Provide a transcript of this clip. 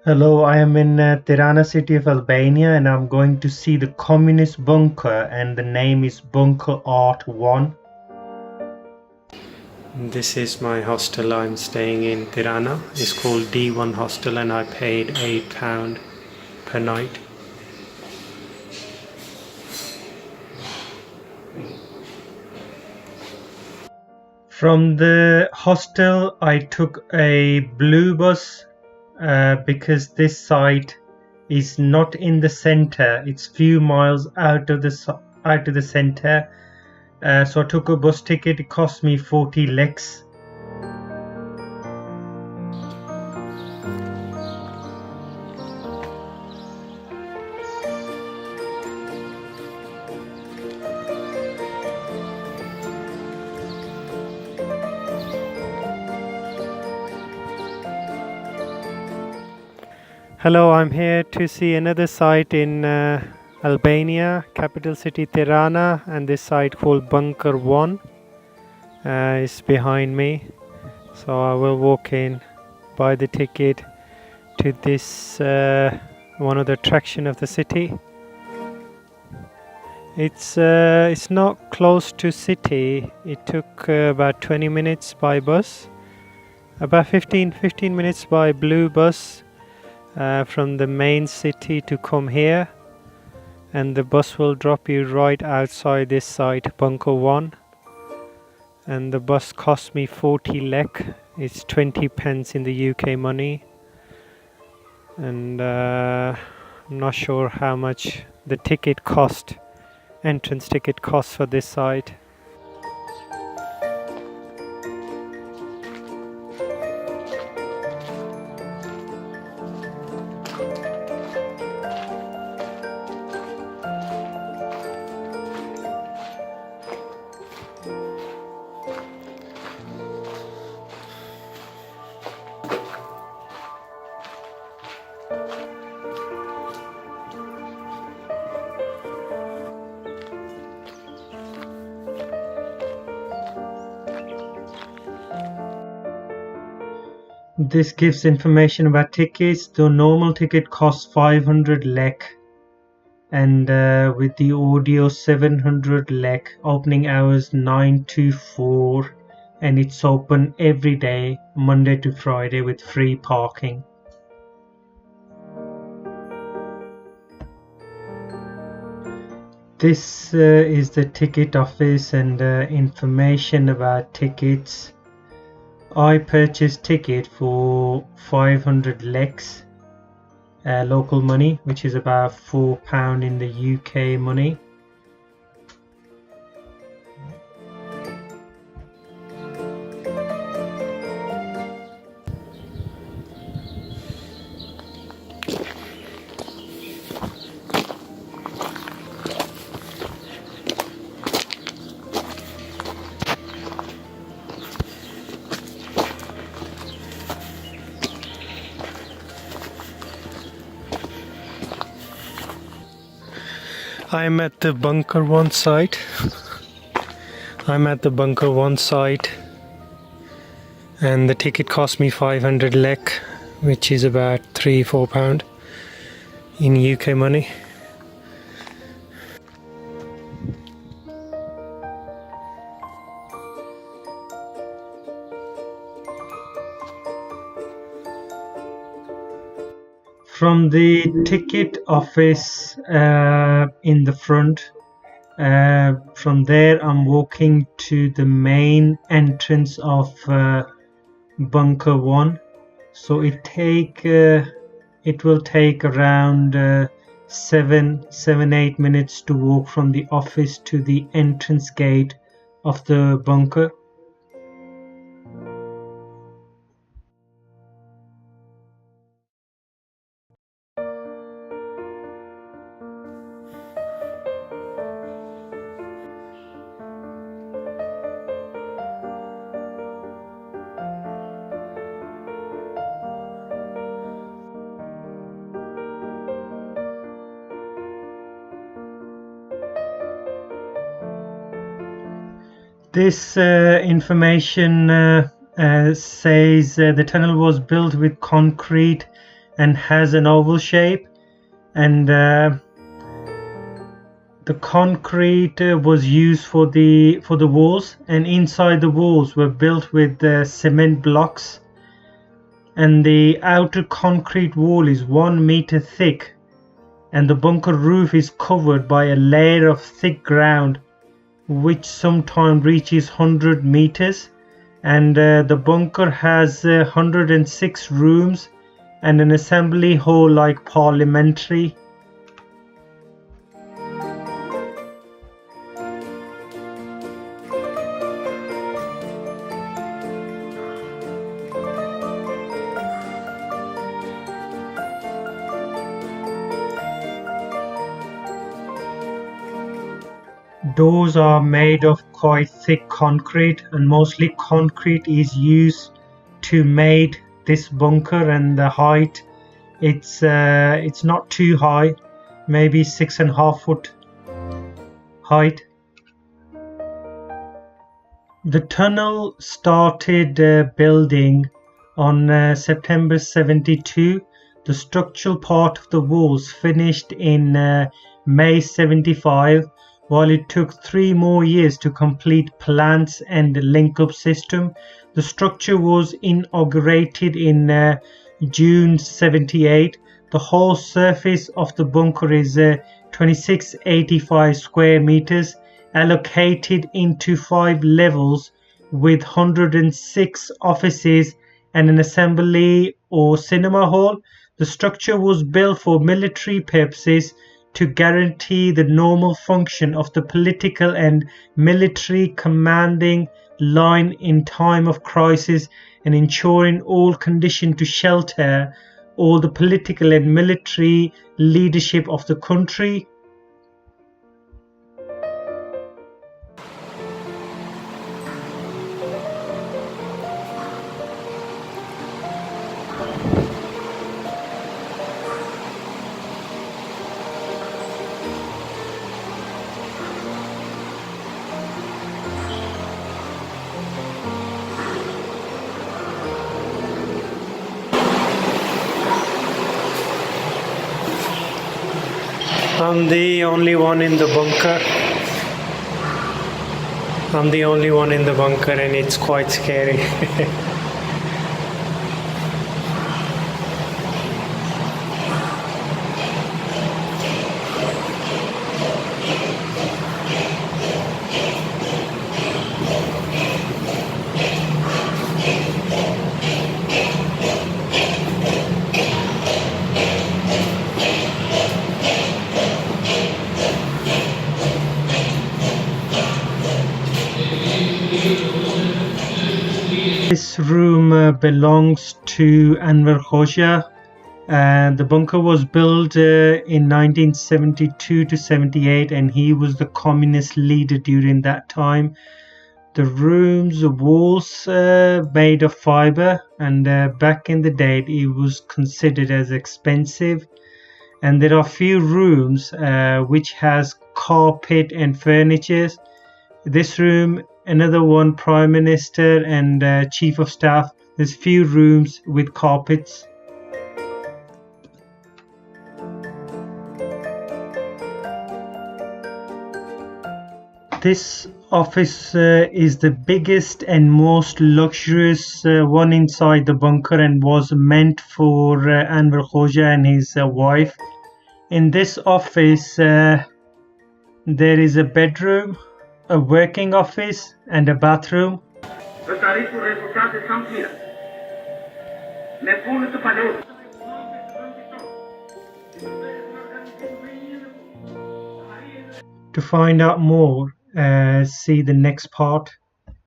Hello, I am in Tirana city of Albania and I'm going to see the communist bunker and the name is BUNK'ART 1. This is my hostel I'm staying in Tirana. It's called D1 Hostel and I paid £8 per night. From the hostel I took a blue bus because this site is not in the center. It's few miles out of the center. So I took a bus ticket. It cost me 40 leks. Hello, I'm here to see another site in Albania, capital city Tirana, and this site called Bunker 1 is behind me. So I will walk in, buy the ticket to this one of the attraction of the city. It's not close to city. It took about 20 minutes by bus, about 15 minutes by blue bus. From the main city to come here, and the bus will drop you right outside this site, Bunker 1, and the bus cost me 40 lek. It's 20 pence in the UK money, and I'm not sure how much the ticket cost, entrance ticket costs for this site. This gives information about tickets. The normal ticket costs 500 lek and with the audio 700 lek. Opening hours 9 to 4 and it's open every day, Monday to Friday, with free parking. This is the ticket office and information about tickets. I purchased ticket for 500 leks local money, which is about £4 in the UK money. I'm at the Bunker 1 site. And the ticket cost me 500 lek, which is about £3-4 in UK money. From the ticket office in the front, from there I'm walking to the main entrance of Bunker 1. So it will take around 7-8 minutes to walk from the office to the entrance gate of the bunker. This information says the tunnel was built with concrete and has an oval shape, and the concrete was used for the walls, and inside the walls were built with cement blocks, and the outer concrete wall is 1 meter thick, and the bunker roof is covered by a layer of thick ground which sometimes reaches 100 meters, and the bunker has 106 rooms and an assembly hall like parliamentary. Doors are made of quite thick concrete, and mostly concrete is used to make this bunker, and the height, it's not too high, maybe 6.5 foot height. The tunnel started building on September 72. The structural part of the walls finished in May 75, while it took 3 more years to complete plans and link-up system. The structure was inaugurated in June 78. The whole surface of the bunker is 2685 square meters, allocated into 5 levels with 106 offices and an assembly or cinema hall. The structure was built for military purposes to guarantee the normal function of the political and military commanding line in time of crisis, and ensuring all conditions to shelter all the political and military leadership of the country. I'm the only one in the bunker. I'm the only one in the bunker, and it's quite scary. This room belongs to Enver Hoxha, and the bunker was built in 1972 to 78, and he was the communist leader during that time. The room's walls made of fiber, and back in the day it was considered as expensive. And there are few rooms which has carpet and furniture. This room, another one, Prime Minister and Chief of Staff. There's few rooms with carpets. This office is the biggest and most luxurious one inside the bunker, and was meant for Enver Hoxha and his wife. In this office there is a bedroom, a working office and a bathroom. To find out more, see the next part.